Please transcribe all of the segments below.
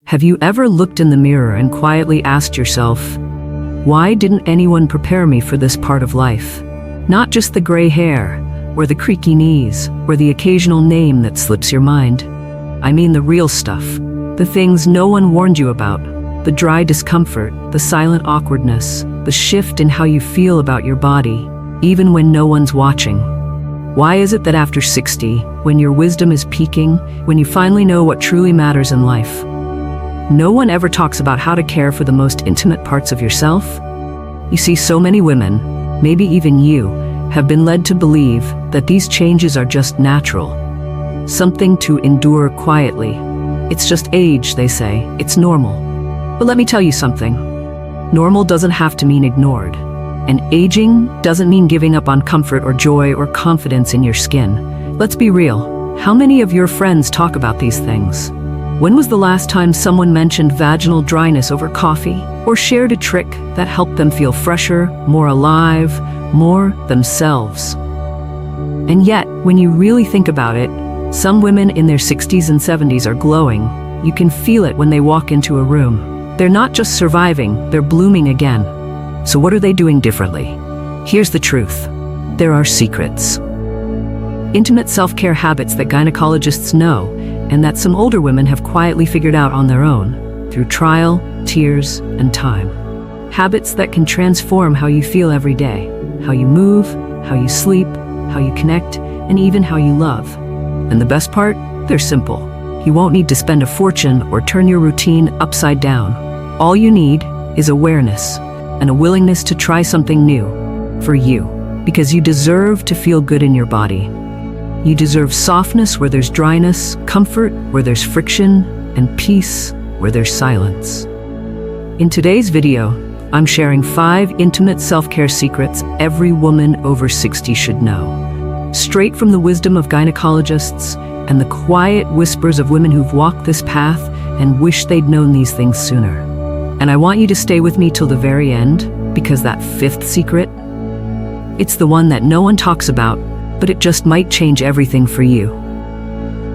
Have you ever looked in the mirror and quietly asked yourself, why didn't anyone prepare me for this part of life? Not just the gray hair, or the creaky knees, or the occasional name that slips your mind. I mean the real stuff, the things no one warned you about, the dry discomfort, the silent awkwardness, the shift in how you feel about your body, even when no one's watching. Why is it that after 60, when your wisdom is peaking, when you finally know what truly matters in life, no one ever talks about how to care for the most intimate parts of yourself? You see, so many women, maybe even you, have been led to believe that these changes are just natural, something to endure quietly. It's just age, they say. It's normal. But let me tell you something. Normal doesn't have to mean ignored. And aging doesn't mean giving up on comfort or joy or confidence in your skin. Let's be real. How many of your friends talk about these things? When was the last time someone mentioned vaginal dryness over coffee, or shared a trick that helped them feel fresher, more alive, more themselves? And yet, when you really think about it, some women in their 60s and 70s are glowing. You can feel it when they walk into a room. They're not just surviving, they're blooming again. So what are they doing differently? Here's the truth. There are secrets. Intimate self-care habits that gynecologists know, and that some older women have quietly figured out on their own, through trial, tears, and time. Habits that can transform how you feel every day, how you move, how you sleep, how you connect, and even how you love. And the best part? They're simple. You won't need to spend a fortune or turn your routine upside down. All you need is awareness and a willingness to try something new for you, because you deserve to feel good in your body. You deserve softness where there's dryness, comfort where there's friction, and peace where there's silence. In today's video, I'm sharing 5 intimate self-care secrets every woman over 60 should know. Straight from the wisdom of gynecologists and the quiet whispers of women who've walked this path and wish they'd known these things sooner. And I want you to stay with me till the very end, because that 5th secret, it's the one that no one talks about, but it just might change everything for you.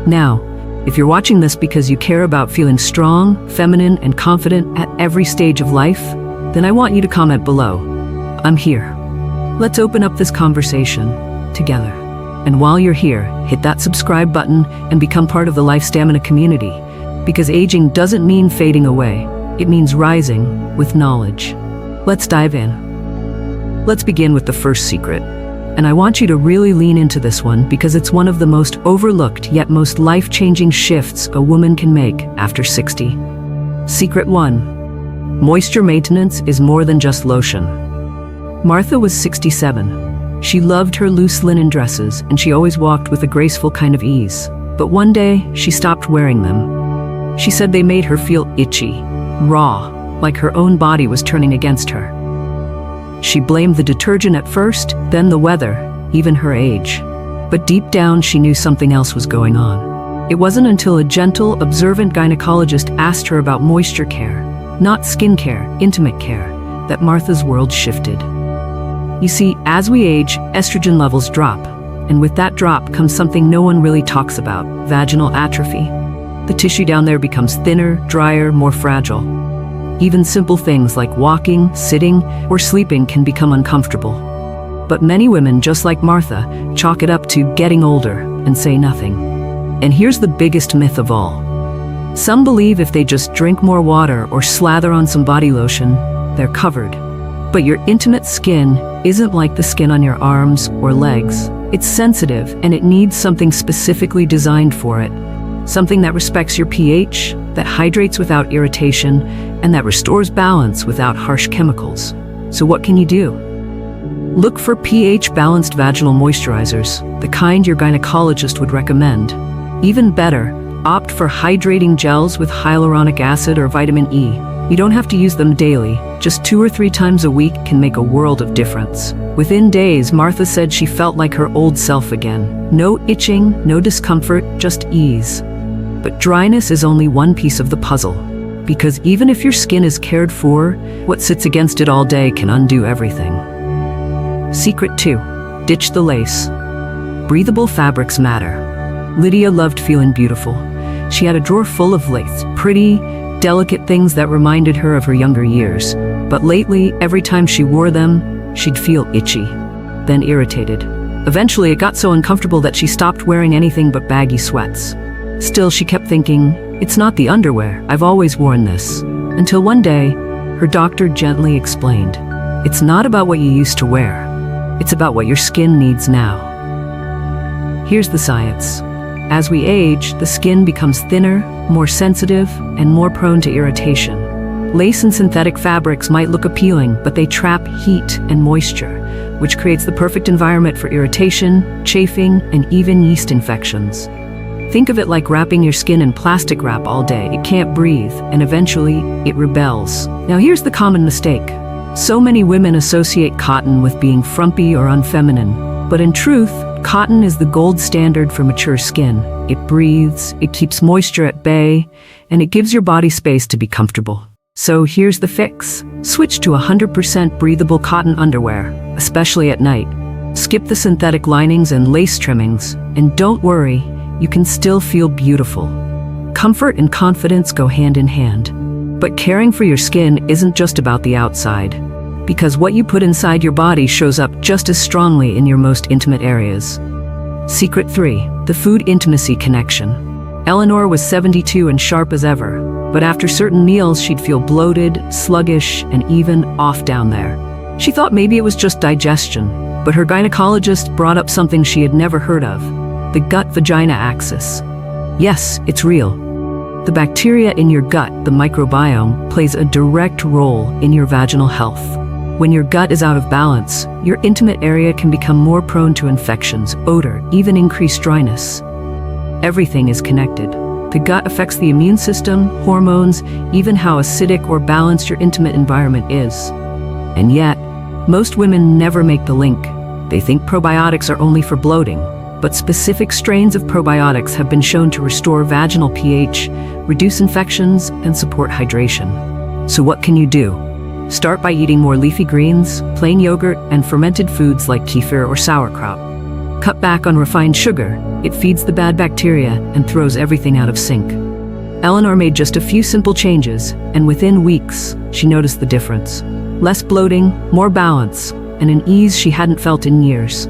Now, if you're watching this because you care about feeling strong, feminine, and confident at every stage of life, then I want you to comment below. I'm here. Let's open up this conversation together. And while you're here, hit that subscribe button and become part of the Life Stamina community, because aging doesn't mean fading away. It means rising with knowledge. Let's dive in. Let's begin with the first secret. And I want you to really lean into this one, because it's one of the most overlooked yet most life-changing shifts a woman can make after 60. Secret 1. Moisture maintenance is more than just lotion. Martha was 67. She loved her loose linen dresses, and she always walked with a graceful kind of ease. But one day, she stopped wearing them. She said they made her feel itchy, raw, like her own body was turning against her. She blamed the detergent at first, then the weather, even her age. But deep down, she knew something else was going on. It wasn't until a gentle, observant gynecologist asked her about moisture care, not skin care, intimate care, that Martha's world shifted. You see, as we age, estrogen levels drop, and with that drop comes something no one really talks about: vaginal atrophy. The tissue down there becomes thinner, drier, more fragile. Even simple things like walking, sitting, or sleeping can become uncomfortable. But many women, just like Martha, chalk it up to getting older and say nothing. And here's the biggest myth of all. Some believe if they just drink more water or slather on some body lotion, they're covered. But your intimate skin isn't like the skin on your arms or legs. It's sensitive, and it needs something specifically designed for it. Something that respects your pH, that hydrates without irritation, and that restores balance without harsh chemicals. So what can you do? Look for pH-balanced vaginal moisturizers, the kind your gynecologist would recommend. Even better, opt for hydrating gels with hyaluronic acid or vitamin E. You don't have to use them daily. Just 2 or 3 times a week can make a world of difference. Within days, Martha said she felt like her old self again. No itching, no discomfort, just ease. But dryness is only one piece of the puzzle, because even if your skin is cared for, what sits against it all day can undo everything. Secret 2. Ditch the lace. Breathable fabrics matter. Lydia loved feeling beautiful. She had a drawer full of lace, pretty, delicate things that reminded her of her younger years. But lately, every time she wore them, she'd feel itchy, then irritated. Eventually, it got so uncomfortable that she stopped wearing anything but baggy sweats. Still, she kept thinking, it's not the underwear, I've always worn this. Until one day, her doctor gently explained, it's not about what you used to wear, it's about what your skin needs now. Here's the science. As we age, the skin becomes thinner, more sensitive, and more prone to irritation. Lace and synthetic fabrics might look appealing, but they trap heat and moisture, which creates the perfect environment for irritation, chafing, and even yeast infections. Think of it like wrapping your skin in plastic wrap all day. It can't breathe, and eventually, it rebels. Now here's the common mistake. So many women associate cotton with being frumpy or unfeminine, but in truth, cotton is the gold standard for mature skin. It breathes, it keeps moisture at bay, and it gives your body space to be comfortable. So here's the fix. Switch to 100% breathable cotton underwear, especially at night. Skip the synthetic linings and lace trimmings, and don't worry, you can still feel beautiful. Comfort and confidence go hand in hand. But caring for your skin isn't just about the outside, because what you put inside your body shows up just as strongly in your most intimate areas. Secret 3. The food intimacy connection. Eleanor was 72 and sharp as ever, but after certain meals she'd feel bloated, sluggish, and even off down there. She thought maybe it was just digestion, but her gynecologist brought up something she had never heard of, the gut-vagina axis. Yes, it's real. The bacteria in your gut, the microbiome, plays a direct role in your vaginal health. When your gut is out of balance, your intimate area can become more prone to infections, odor, even increased dryness. Everything is connected. The gut affects the immune system, hormones, even how acidic or balanced your intimate environment is. And yet, most women never make the link. They think probiotics are only for bloating, but specific strains of probiotics have been shown to restore vaginal pH, reduce infections, and support hydration. So what can you do? Start by eating more leafy greens, plain yogurt, and fermented foods like kefir or sauerkraut. Cut back on refined sugar. It feeds the bad bacteria and throws everything out of sync. Eleanor made just a few simple changes, and within weeks, she noticed the difference. Less bloating, more balance, and an ease she hadn't felt in years.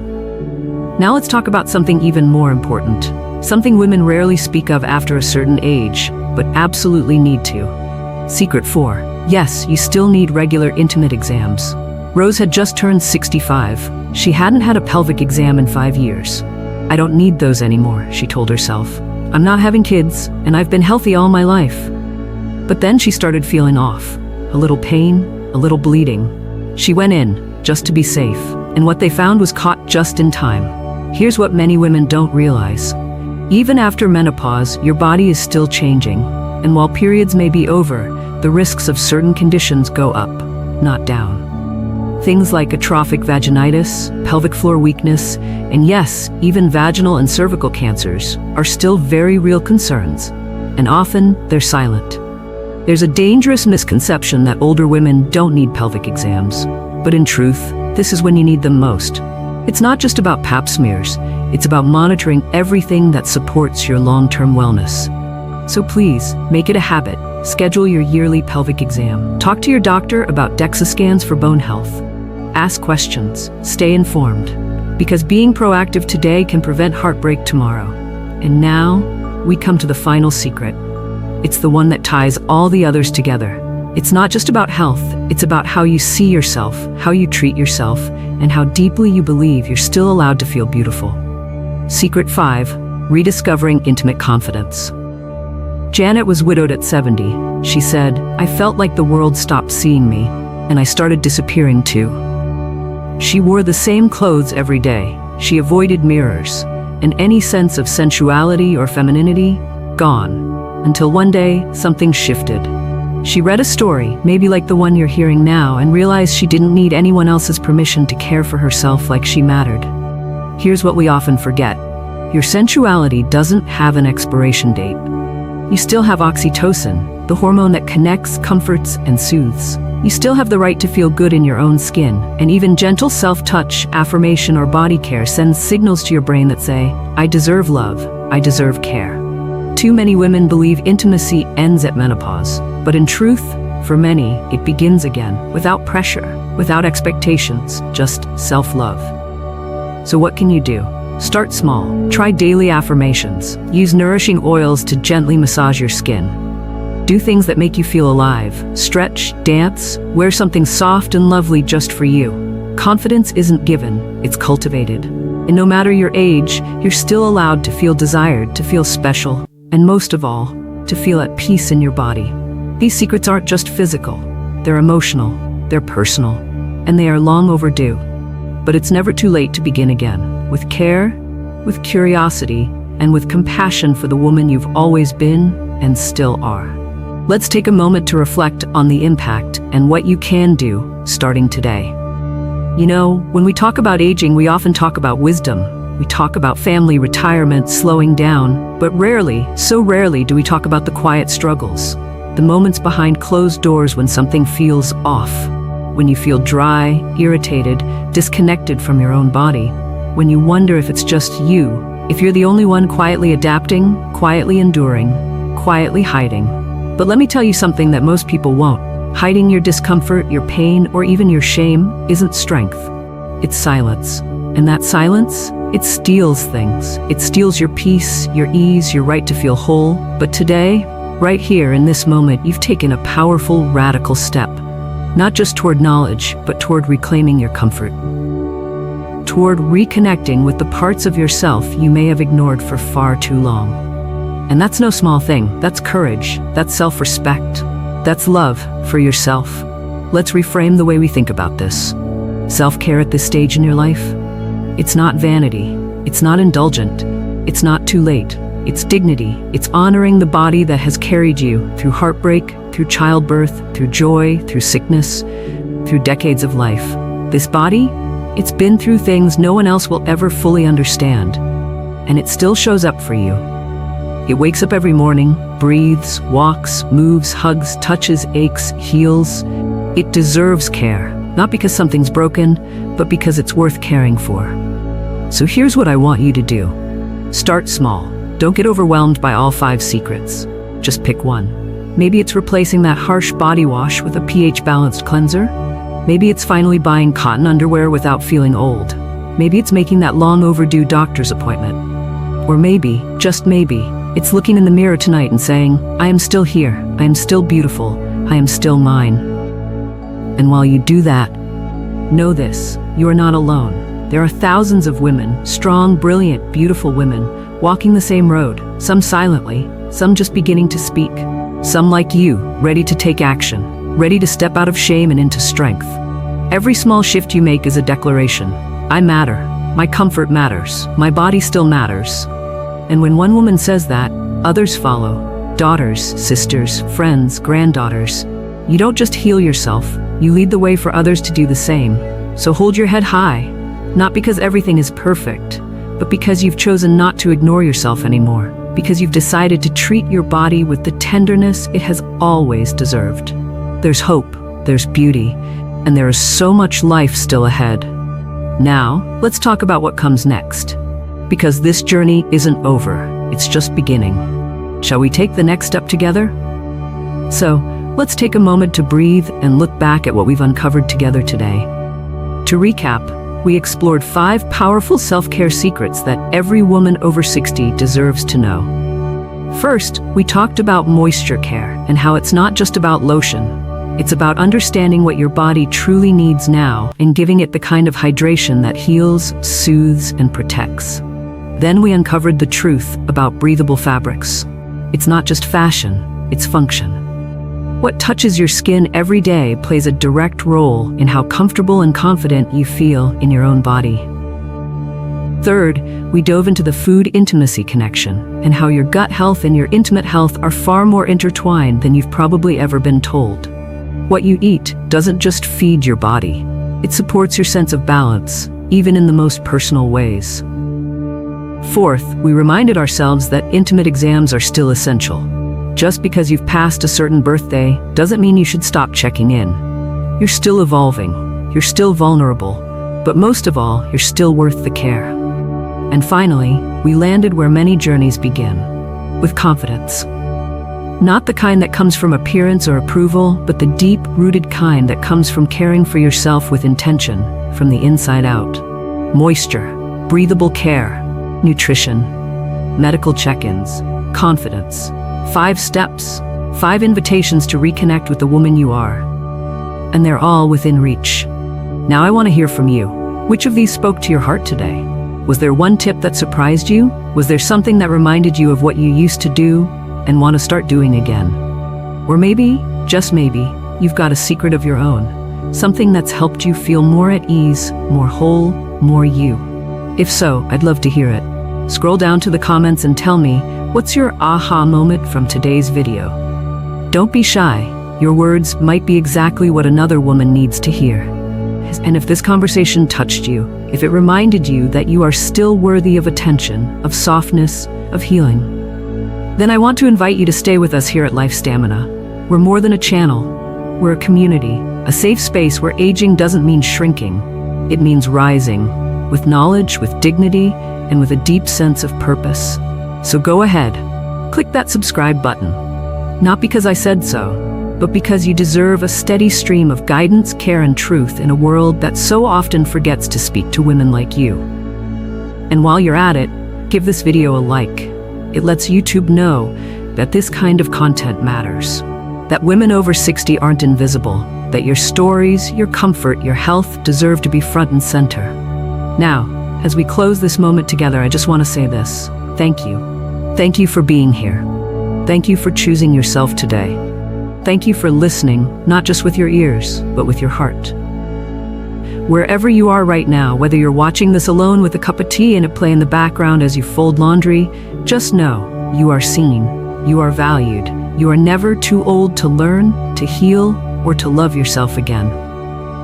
Now let's talk about something even more important. Something women rarely speak of after a certain age, but absolutely need to. Secret 4. Yes, you still need regular intimate exams. Rose had just turned 65. She hadn't had a pelvic exam in 5 years. I don't need those anymore, she told herself. I'm not having kids, and I've been healthy all my life. But then she started feeling off. A little pain, a little bleeding. She went in, just to be safe, and what they found was caught just in time. Here's what many women don't realize. Even after menopause, your body is still changing, and while periods may be over, the risks of certain conditions go up, not down. Things like atrophic vaginitis, pelvic floor weakness, and yes, even vaginal and cervical cancers are still very real concerns, and often they're silent. There's a dangerous misconception that older women don't need pelvic exams, but in truth, this is when you need them most. It's not just about pap smears, it's about monitoring everything that supports your long-term wellness. So please, make it a habit. Schedule your yearly pelvic exam. Talk to your doctor about DEXA scans for bone health. Ask questions. Stay informed. Because being proactive today can prevent heartbreak tomorrow. And now, we come to the final secret. It's the one that ties all the others together. It's not just about health, it's about how you see yourself, how you treat yourself, and how deeply you believe you're still allowed to feel beautiful. Secret 5. Rediscovering intimate confidence. Janet was widowed at 70. She said, I felt like the world stopped seeing me, and I started disappearing too. She wore the same clothes every day. She avoided mirrors, and any sense of sensuality or femininity, gone. Until one day, something shifted. She read a story, maybe like the one you're hearing now, and realized she didn't need anyone else's permission to care for herself like she mattered. Here's what we often forget. Your sensuality doesn't have an expiration date. You still have oxytocin, the hormone that connects, comforts, and soothes. You still have the right to feel good in your own skin, and even gentle self-touch, affirmation, or body care sends signals to your brain that say, I deserve love, I deserve care. Too many women believe intimacy ends at menopause, but in truth, for many, it begins again, without pressure, without expectations, just self-love. So what can you do? Start small. Try daily affirmations. Use nourishing oils to gently massage your skin. Do things that make you feel alive. Stretch, dance, wear something soft and lovely just for you. Confidence isn't given, it's cultivated. And no matter your age, you're still allowed to feel desired, to feel special, and most of all, to feel at peace in your body. These secrets aren't just physical, they're emotional, they're personal, and they are long overdue. But it's never too late to begin again, with care, with curiosity, and with compassion for the woman you've always been and still are. Let's take a moment to reflect on the impact and what you can do starting today. You know, when we talk about aging, we often talk about wisdom. We talk about family, retirement, slowing down, but rarely, so rarely, do we talk about the quiet struggles. The moments behind closed doors when something feels off, when you feel dry, irritated, disconnected from your own body, when you wonder if it's just you, if you're the only one quietly adapting, quietly enduring, quietly hiding. But let me tell you something that most people won't. Hiding your discomfort, your pain, or even your shame isn't strength. It's silence. And that silence, it steals things. It steals your peace, your ease, your right to feel whole. But today, right here in this moment, you've taken a powerful, radical step. Not just toward knowledge, but toward reclaiming your comfort. Toward reconnecting with the parts of yourself you may have ignored for far too long. And that's no small thing. That's courage. That's self-respect. That's love for yourself. Let's reframe the way we think about this. Self-care at this stage in your life? It's not vanity. It's not indulgent. It's not too late. It's dignity. It's honoring the body that has carried you through heartbreak, through childbirth, through joy, through sickness, through decades of life. This body, it's been through things no one else will ever fully understand. And it still shows up for you. It wakes up every morning, breathes, walks, moves, hugs, touches, aches, heals. It deserves care, not because something's broken, but because it's worth caring for. So here's what I want you to do. Start small. Don't get overwhelmed by all 5 secrets. Just pick one. Maybe it's replacing that harsh body wash with a pH-balanced cleanser. Maybe it's finally buying cotton underwear without feeling old. Maybe it's making that long overdue doctor's appointment. Or maybe, just maybe, it's looking in the mirror tonight and saying, I am still here, I am still beautiful, I am still mine. And while you do that, know this, you are not alone. There are thousands of women, strong, brilliant, beautiful women, walking the same road, some silently, some just beginning to speak, some like you, ready to take action, ready to step out of shame and into strength. Every small shift you make is a declaration. I matter, my comfort matters, my body still matters. And when one woman says that, others follow. Daughters, sisters, friends, granddaughters. You don't just heal yourself, you lead the way for others to do the same. So hold your head high, not because everything is perfect, but because you've chosen not to ignore yourself anymore, because you've decided to treat your body with the tenderness it has always deserved. There's hope, there's beauty, and there is so much life still ahead. Now, let's talk about what comes next. Because this journey isn't over, it's just beginning. Shall we take the next step together? So, let's take a moment to breathe and look back at what we've uncovered together today. To recap, we explored 5 powerful self-care secrets that every woman over 60 deserves to know. First, we talked about moisture care and how it's not just about lotion. It's about understanding what your body truly needs now and giving it the kind of hydration that heals, soothes, and protects. Then we uncovered the truth about breathable fabrics. It's not just fashion, it's function. What touches your skin every day plays a direct role in how comfortable and confident you feel in your own body. Third, we dove into the food intimacy connection and how your gut health and your intimate health are far more intertwined than you've probably ever been told. What you eat doesn't just feed your body, it supports your sense of balance, even in the most personal ways. Fourth, we reminded ourselves that intimate exams are still essential. Just because you've passed a certain birthday doesn't mean you should stop checking in. You're still evolving, you're still vulnerable, but most of all, you're still worth the care. And finally, we landed where many journeys begin. with confidence. Not the kind that comes from appearance or approval, but the deep-rooted kind that comes from caring for yourself with intention, from the inside out. Moisture, breathable care, nutrition, medical check-ins, confidence. 5 steps, 5 invitations to reconnect with the woman you are. And they're all within reach. Now I want to hear from you. Which of these spoke to your heart today? Was there one tip that surprised you? Was there something that reminded you of what you used to do and want to start doing again? Or maybe, just maybe, you've got a secret of your own. Something that's helped you feel more at ease, more whole, more you. If so, I'd love to hear it. Scroll down to the comments and tell me, what's your aha moment from today's video? Don't be shy. Your words might be exactly what another woman needs to hear. And if this conversation touched you, if it reminded you that you are still worthy of attention, of softness, of healing, then I want to invite you to stay with us here at Life Stamina. We're more than a channel. We're a community, a safe space where aging doesn't mean shrinking. It means rising, with knowledge, with dignity, and with a deep sense of purpose. So go ahead, click that subscribe button. Not because I said so, but because you deserve a steady stream of guidance, care, and truth in a world that so often forgets to speak to women like you. And while you're at it, give this video a like. It lets YouTube know that this kind of content matters. That women over 60 aren't invisible. That your stories, your comfort, your health deserve to be front and center. Now, as we close this moment together, I just want to say this. Thank you. Thank you for being here. Thank you for choosing yourself today. Thank you for listening, not just with your ears, but with your heart. Wherever you are right now, whether you're watching this alone with a cup of tea and it play in the background as you fold laundry, just know you are seen, you are valued, you are never too old to learn, to heal, or to love yourself again.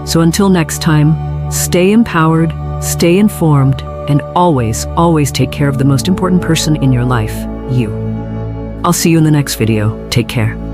So until next time, stay empowered, stay informed, and always, always take care of the most important person in your life, you. I'll see you in the next video. Take care.